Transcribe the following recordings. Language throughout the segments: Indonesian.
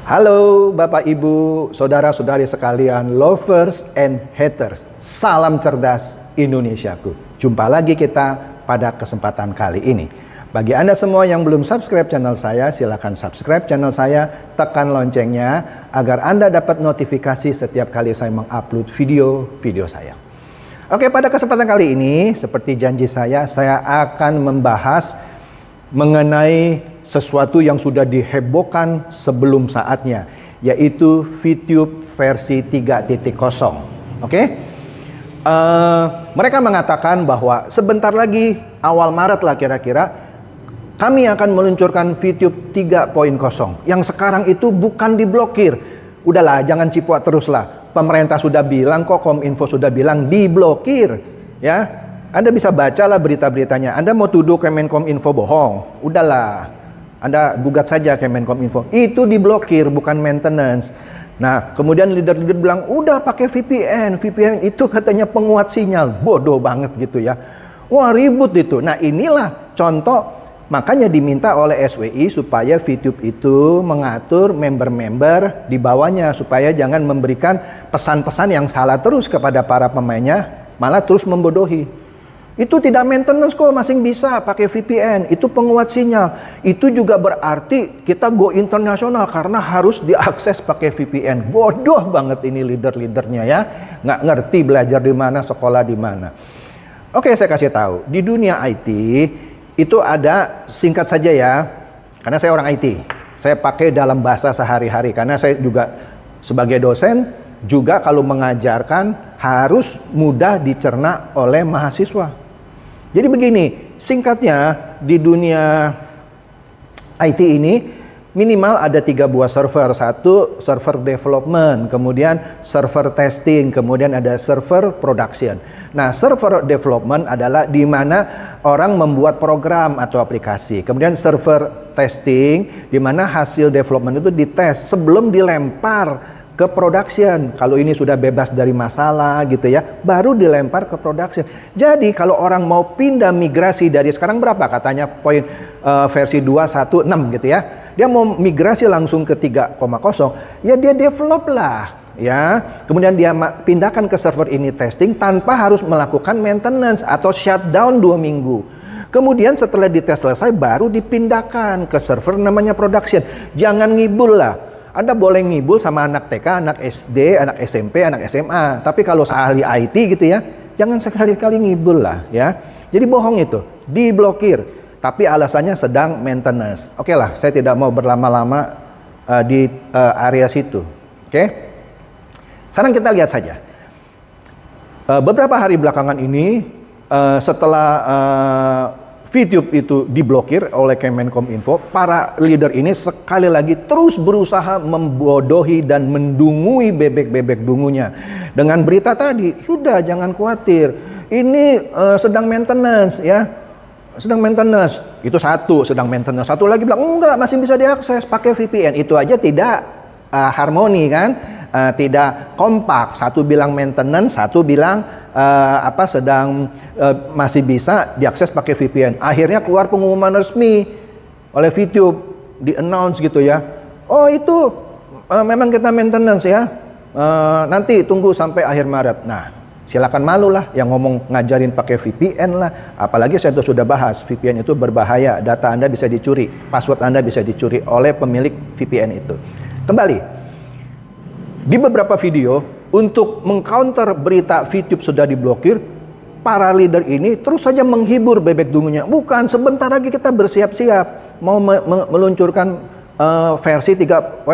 Halo Bapak Ibu, saudara-saudari sekalian, lovers and haters. Salam cerdas Indonesiaku. Jumpa lagi kita pada kesempatan kali ini. Bagi Anda semua yang belum subscribe channel saya, silakan subscribe channel saya, tekan loncengnya agar Anda dapat notifikasi setiap kali saya mengupload video saya. Oke, pada kesempatan kali ini, seperti janji saya akan membahas mengenai sesuatu yang sudah dihebohkan sebelum saatnya, yaitu VTube versi 3.0. Oke? Mereka mengatakan bahwa sebentar lagi, awal Maret lah kira-kira, kami akan meluncurkan VTube 3.0. Yang sekarang itu bukan diblokir. Udahlah, jangan cipuat terus lah. Pemerintah sudah bilang kok, Kominfo sudah bilang diblokir. Ya, Anda bisa bacalah berita-beritanya. Anda mau tuduh Kemenkominfo bohong? Udahlah, Anda gugat saja Kemenkominfo. Itu diblokir, bukan maintenance. Nah, kemudian leader-leader bilang, udah pakai VPN. VPN itu katanya penguat sinyal. Bodoh banget gitu ya. Wah, ribut itu. Nah, inilah contoh. Makanya diminta oleh SWI supaya VTube itu mengatur member-member di bawahnya. Supaya jangan memberikan pesan-pesan yang salah terus kepada para pemainnya. Malah terus membodohi. Itu tidak maintenance kok, masih bisa pakai VPN. Itu penguat sinyal. Itu juga berarti kita go internasional karena harus diakses pakai VPN. Bodoh banget ini leader-leadernya ya. Nggak ngerti belajar di mana, sekolah di mana. Oke, saya kasih tahu. Di dunia IT itu ada, singkat saja ya. Karena saya orang IT. Saya pakai dalam bahasa sehari-hari. Karena saya juga sebagai dosen, juga kalau mengajarkan harus mudah dicerna oleh mahasiswa. Jadi begini, singkatnya di dunia IT ini minimal ada 3 buah server. Satu server development, kemudian server testing, kemudian ada server production. Nah, server development adalah di mana orang membuat program atau aplikasi. Kemudian server testing, di mana hasil development itu dites sebelum dilempar ke production. Kalau ini sudah bebas dari masalah gitu ya, baru dilempar ke production. Jadi kalau orang mau pindah migrasi dari sekarang berapa katanya poin versi 2.1.6 gitu ya, dia mau migrasi langsung ke 3.0, ya dia develop lah ya. Kemudian dia pindahkan ke server ini testing tanpa harus melakukan maintenance atau shutdown 2 minggu. Kemudian setelah dites selesai baru dipindahkan ke server namanya production. Jangan ngibul lah. Anda boleh ngibul sama anak TK, anak SD, anak SMP, anak SMA. Tapi kalau ahli IT gitu ya, jangan sekali-kali ngibul lah ya. Jadi bohong itu, diblokir. Tapi alasannya sedang maintenance. Oke lah, saya tidak mau berlama-lama di area situ. Oke? Sekarang kita lihat saja. Beberapa hari belakangan ini, setelah VTube itu diblokir oleh Kemenkominfo, para leader ini sekali lagi terus berusaha membodohi dan mendungui bebek-bebek dungunya. Dengan berita tadi, sudah jangan khawatir, ini sedang maintenance ya. Sedang maintenance, itu satu sedang maintenance. Satu lagi bilang, enggak, masih bisa diakses pakai VPN. Itu aja tidak harmoni kan, tidak kompak. Satu bilang maintenance, satu bilang sedang masih bisa diakses pakai VPN. Akhirnya keluar pengumuman resmi oleh VTube, di-announce gitu ya. Oh itu memang kita maintenance ya. Nanti tunggu sampai akhir Maret. Nah, silakan malu lah yang ngomong ngajarin pakai VPN lah. Apalagi saya sudah bahas, VPN itu berbahaya. Data Anda bisa dicuri, password Anda bisa dicuri oleh pemilik VPN itu. Kembali, di beberapa video untuk mengcounter berita VTube sudah diblokir, para leader ini terus saja menghibur bebek dungunya. Bukan, sebentar lagi kita bersiap-siap mau meluncurkan versi 3.0.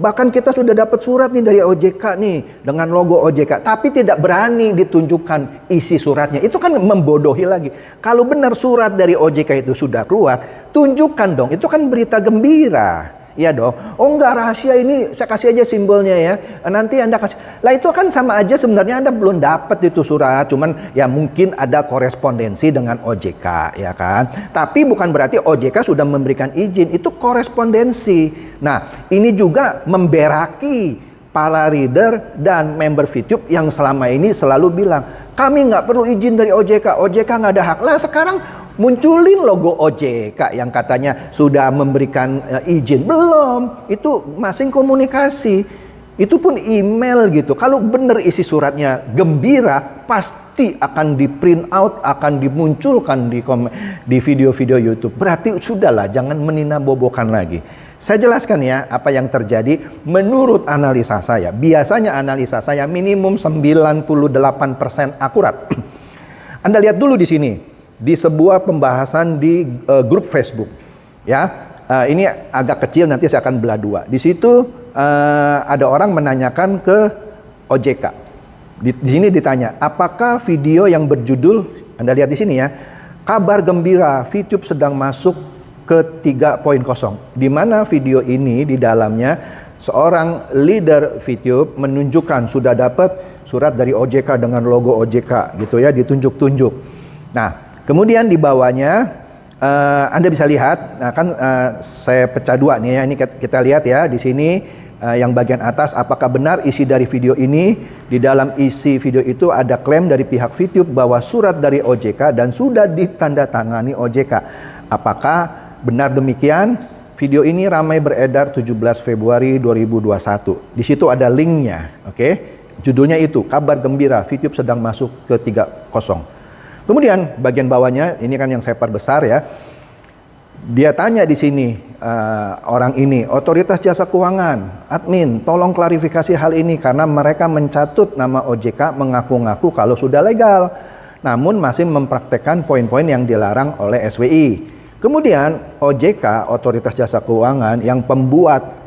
Bahkan kita sudah dapat surat nih dari OJK nih dengan logo OJK, tapi tidak berani ditunjukkan isi suratnya. Itu kan membodohi lagi. Kalau benar surat dari OJK itu sudah keluar, tunjukkan dong. Itu kan berita gembira. Iya dong. Oh enggak, rahasia ini saya kasih aja simbolnya ya. Nanti Anda kasih. Lah itu kan sama aja sebenarnya Anda belum dapat itu surat. Cuman ya mungkin ada korespondensi dengan OJK ya kan. Tapi bukan berarti OJK sudah memberikan izin. Itu korespondensi. Nah ini juga memberaki para reader dan member VTube yang selama ini selalu bilang, kami nggak perlu izin dari OJK. OJK nggak ada hak. Lah sekarang munculin logo OJK yang katanya sudah memberikan izin. Belum, itu masing komunikasi. Itu pun email gitu. Kalau benar isi suratnya gembira, pasti akan di print out, akan dimunculkan di video-video YouTube. Berarti sudahlah, jangan meninabobokan lagi. Saya jelaskan ya apa yang terjadi menurut analisa saya. Biasanya analisa saya minimum 98% akurat. Anda lihat dulu di sini, di sebuah pembahasan di grup Facebook, ya. Ini agak kecil, nanti saya akan belah dua. Di situ ada orang menanyakan ke OJK. Di sini ditanya, apakah video yang berjudul, Anda lihat di sini ya, kabar gembira, VTube sedang masuk ke 3.0. Di mana video ini di dalamnya seorang leader VTube menunjukkan sudah dapat surat dari OJK dengan logo OJK gitu ya, ditunjuk-tunjuk. Nah, kemudian di bawahnya Anda bisa lihat, nah kan saya pecah dua nih ya, ini kita lihat ya di sini yang bagian atas, apakah benar isi dari video ini? Di dalam isi video itu ada klaim dari pihak VTube bahwa surat dari OJK dan sudah ditandatangani OJK. Apakah benar demikian? Video ini ramai beredar 17 Februari 2021. Di situ ada linknya, oke? Judulnya itu, kabar gembira, VTube sedang masuk ke 3.0. Kemudian bagian bawahnya, ini kan yang saya perbesar ya. Dia tanya di sini orang ini, Otoritas Jasa Keuangan, admin, tolong klarifikasi hal ini karena mereka mencatut nama OJK mengaku-ngaku kalau sudah legal, namun masih mempraktekkan poin-poin yang dilarang oleh SWI. Kemudian OJK, Otoritas Jasa Keuangan, yang pembuat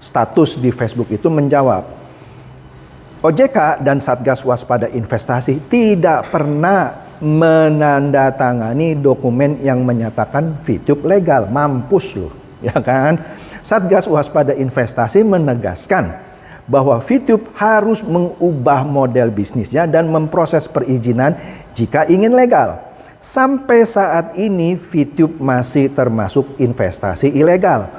status di Facebook itu menjawab, OJK dan Satgas Waspada Investasi tidak pernah menandatangani dokumen yang menyatakan VTube legal. Mampus loh, ya kan? Satgas Waspada Investasi menegaskan bahwa VTube harus mengubah model bisnisnya dan memproses perizinan jika ingin legal. Sampai saat ini VTube masih termasuk investasi ilegal.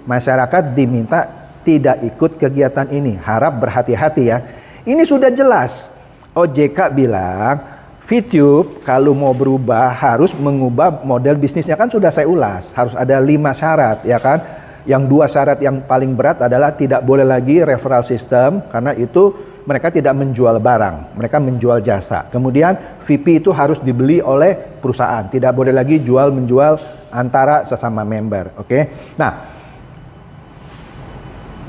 Masyarakat diminta tidak ikut kegiatan ini. Harap berhati-hati ya. Ini sudah jelas. OJK bilang VTube kalau mau berubah harus mengubah model bisnisnya, kan sudah saya ulas. Harus ada 5 syarat ya kan. Yang 2 syarat yang paling berat adalah tidak boleh lagi referral system, karena itu mereka tidak menjual barang, mereka menjual jasa. Kemudian VP itu harus dibeli oleh perusahaan, tidak boleh lagi jual menjual antara sesama member. Oke. Nah,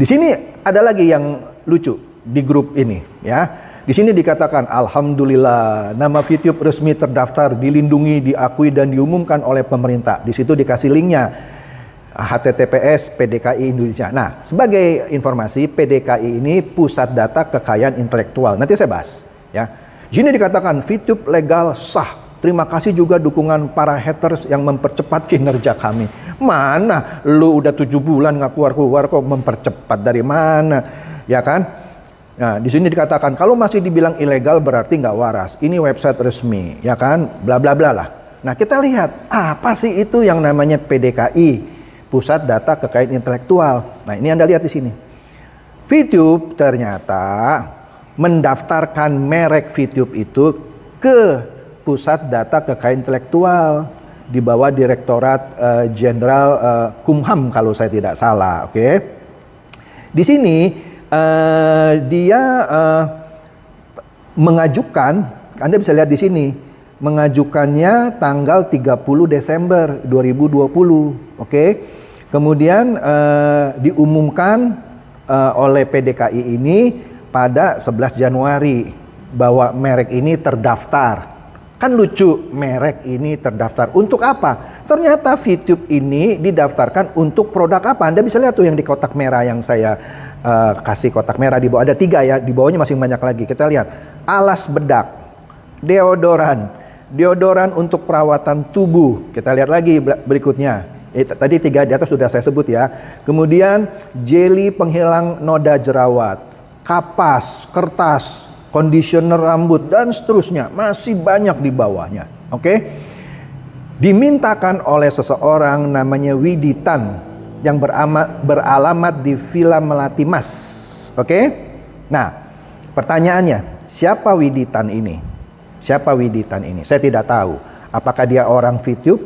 di sini ada lagi yang lucu di grup ini ya. Di sini dikatakan, alhamdulillah nama VTube resmi terdaftar, dilindungi, diakui dan diumumkan oleh pemerintah. Di situ dikasih linknya, HTTPS PDKI Indonesia. Nah, sebagai informasi, PDKI ini Pusat Data Kekayaan Intelektual. Nanti saya bahas ya. Di sini dikatakan VTube legal sah. Terima kasih juga dukungan para haters yang mempercepat kinerja kami. Mana lu udah 7 bulan nggak keluar-keluar kok mempercepat, dari mana? Ya kan? Nah, di sini dikatakan kalau masih dibilang ilegal berarti nggak waras. Ini website resmi, ya kan? Bla bla bla lah. Nah, kita lihat apa sih itu yang namanya PDKI, Pusat Data Kekayaan Intelektual. Nah, ini Anda lihat di sini. VTube ternyata mendaftarkan merek VTube itu ke Pusat Data Kekayaan Intelektual di bawah Direktorat Jenderal Kumham kalau saya tidak salah, oke? Di sini dia mengajukan, Anda bisa lihat di sini, mengajukannya tanggal 30 Desember 2020, oke? Kemudian diumumkan oleh PDKI ini pada 11 Januari bahwa merek ini terdaftar. Kan lucu, merek ini terdaftar. Untuk apa? Ternyata VTube ini didaftarkan untuk produk apa? Anda bisa lihat tuh yang di kotak merah yang saya kasih kotak merah di bawah. Ada 3 ya, di bawahnya masih banyak lagi. Kita lihat, alas bedak, deodoran untuk perawatan tubuh. Kita lihat lagi berikutnya. Tadi 3 di atas sudah saya sebut ya. Kemudian jelly penghilang noda jerawat, kapas, kertas, conditioner rambut, dan seterusnya. Masih banyak di bawahnya. Oke? Dimintakan oleh seseorang namanya Widitan yang beralamat di Villa Melati Mas. Oke? Nah, pertanyaannya, siapa Widitan ini? Siapa Widitan ini? Saya tidak tahu. Apakah dia orang VTube?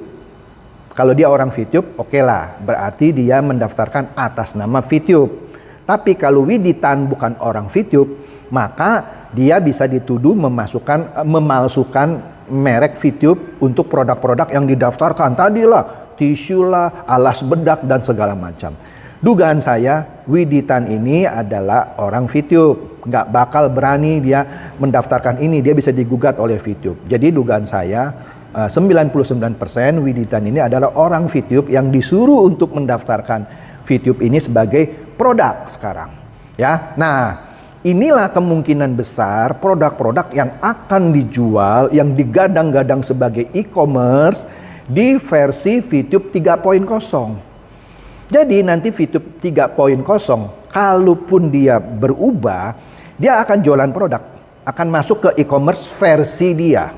Kalau dia orang VTube, oke lah, berarti dia mendaftarkan atas nama VTube. Tapi kalau Widitan bukan orang VTube, maka dia bisa dituduh memalsukan merek VTube untuk produk-produk yang didaftarkan. Tadilah tisu lah, alas bedak dan segala macam. Dugaan saya Widitan ini adalah orang VTube. Nggak bakal berani dia mendaftarkan ini, dia bisa digugat oleh VTube. Jadi dugaan saya 99% Widitan ini adalah orang VTube yang disuruh untuk mendaftarkan VTube ini sebagai produk sekarang. Ya, nah inilah kemungkinan besar produk-produk yang akan dijual, yang digadang-gadang sebagai e-commerce di versi VTube 3.0. Jadi nanti VTube 3.0 kalaupun dia berubah, dia akan jualan produk, akan masuk ke e-commerce versi dia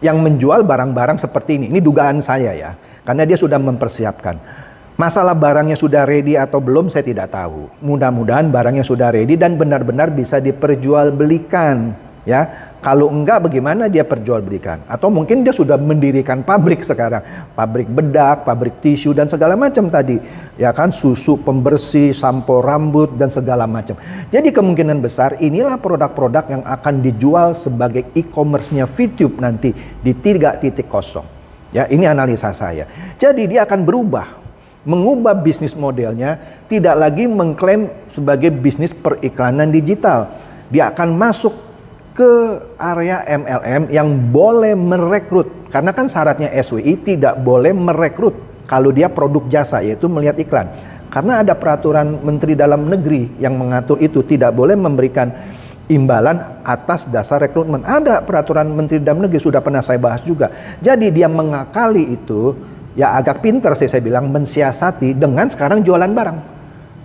yang menjual barang-barang seperti ini. Ini dugaan saya ya, karena dia sudah mempersiapkan. Masalah barangnya sudah ready atau belum saya tidak tahu. Mudah-mudahan barangnya sudah ready dan benar-benar bisa diperjualbelikan. Ya, kalau enggak bagaimana dia perjualbelikan? Atau mungkin dia sudah mendirikan pabrik sekarang, pabrik bedak, pabrik tisu dan segala macam tadi, ya kan, susu pembersih, sampo rambut dan segala macam. Jadi kemungkinan besar inilah produk-produk yang akan dijual sebagai e-commerce-nya VTube nanti di 3.0. Ya, ini analisa saya. Jadi dia akan berubah, mengubah bisnis modelnya, tidak lagi mengklaim sebagai bisnis periklanan digital. Dia akan masuk ke area MLM yang boleh merekrut. Karena kan syaratnya SWI tidak boleh merekrut kalau dia produk jasa, yaitu melihat iklan. Karena ada peraturan Menteri Dalam Negeri yang mengatur itu, tidak boleh memberikan imbalan atas dasar rekrutmen. Ada peraturan Menteri Dalam Negeri, sudah pernah saya bahas juga. Jadi dia mengakali itu, ya agak pinter sih saya bilang, mensiasati dengan sekarang jualan barang.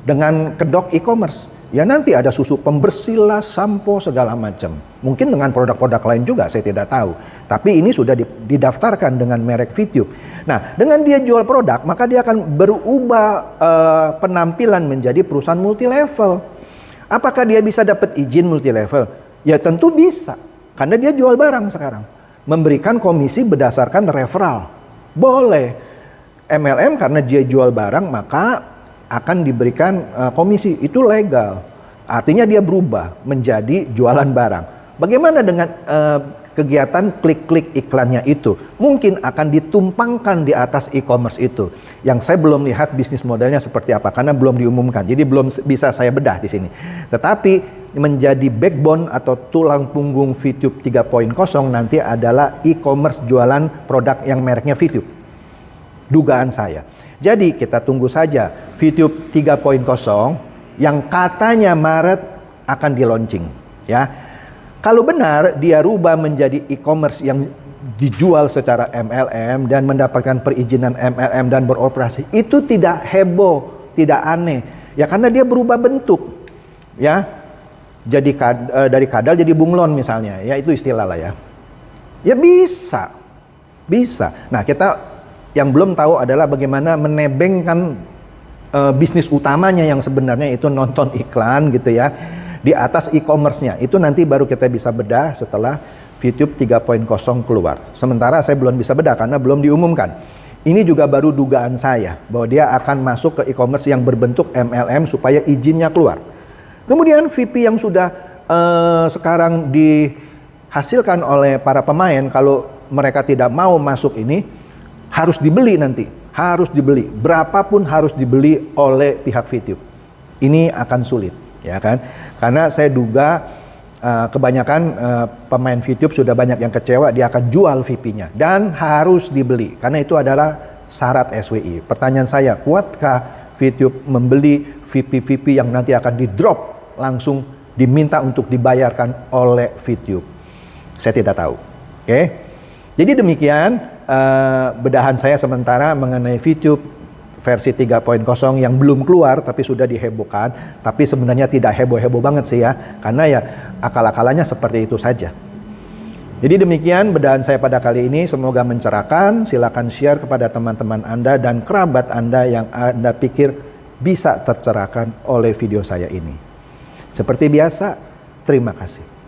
Dengan kedok e-commerce. Ya nanti ada susu pembersih lah, sampo segala macam. Mungkin dengan produk-produk lain juga, saya tidak tahu. Tapi ini sudah didaftarkan dengan merek VTube. Nah, dengan dia jual produk, maka dia akan berubah penampilan menjadi perusahaan multi-level. Apakah dia bisa dapat izin multi-level? Ya tentu bisa, karena dia jual barang sekarang. Memberikan komisi berdasarkan referral. Boleh. MLM karena dia jual barang, maka akan diberikan komisi, itu legal. Artinya dia berubah menjadi jualan barang. Bagaimana dengan kegiatan klik-klik iklannya itu? Mungkin akan ditumpangkan di atas e-commerce itu. Yang saya belum lihat bisnis modelnya seperti apa karena belum diumumkan. Jadi belum bisa saya bedah di sini. Tetapi menjadi backbone atau tulang punggung VTube 3.0 nanti adalah e-commerce jualan produk yang mereknya VTube. Dugaan saya. Jadi kita tunggu saja VTube 3.0 yang katanya Maret akan di launching, ya. Kalau benar dia rubah menjadi e-commerce yang dijual secara MLM dan mendapatkan perizinan MLM dan beroperasi, itu tidak heboh, tidak aneh. Ya karena dia berubah bentuk, ya. Jadi dari kadal jadi bunglon misalnya, ya itu istilah lah ya. Ya bisa. Nah kita yang belum tahu adalah bagaimana menebengkan bisnis utamanya yang sebenarnya itu nonton iklan gitu ya di atas e-commerce-nya. Itu nanti baru kita bisa bedah setelah VTube 3.0 keluar. Sementara saya belum bisa bedah karena belum diumumkan. Ini juga baru dugaan saya bahwa dia akan masuk ke e-commerce yang berbentuk MLM supaya izinnya keluar. Kemudian VP yang sudah sekarang dihasilkan oleh para pemain, kalau mereka tidak mau masuk ini, harus dibeli nanti, harus dibeli. Berapapun harus dibeli oleh pihak VTube. Ini akan sulit, ya kan? Karena saya duga kebanyakan pemain VTube sudah banyak yang kecewa, dia akan jual VP-nya dan harus dibeli. Karena itu adalah syarat SWI. Pertanyaan saya, kuatkah VTube membeli VP-VP yang nanti akan di-drop langsung diminta untuk dibayarkan oleh VTube? Saya tidak tahu. Oke. Jadi demikian bedahan saya sementara mengenai VTube versi 3.0 yang belum keluar tapi sudah dihebohkan, tapi sebenarnya tidak heboh-heboh banget sih ya, karena ya akal-akalannya seperti itu saja. Jadi demikian bedahan saya pada kali ini, semoga mencerahkan. Silakan share kepada teman-teman Anda dan kerabat Anda yang Anda pikir bisa tercerahkan oleh video saya ini. Seperti biasa, terima kasih.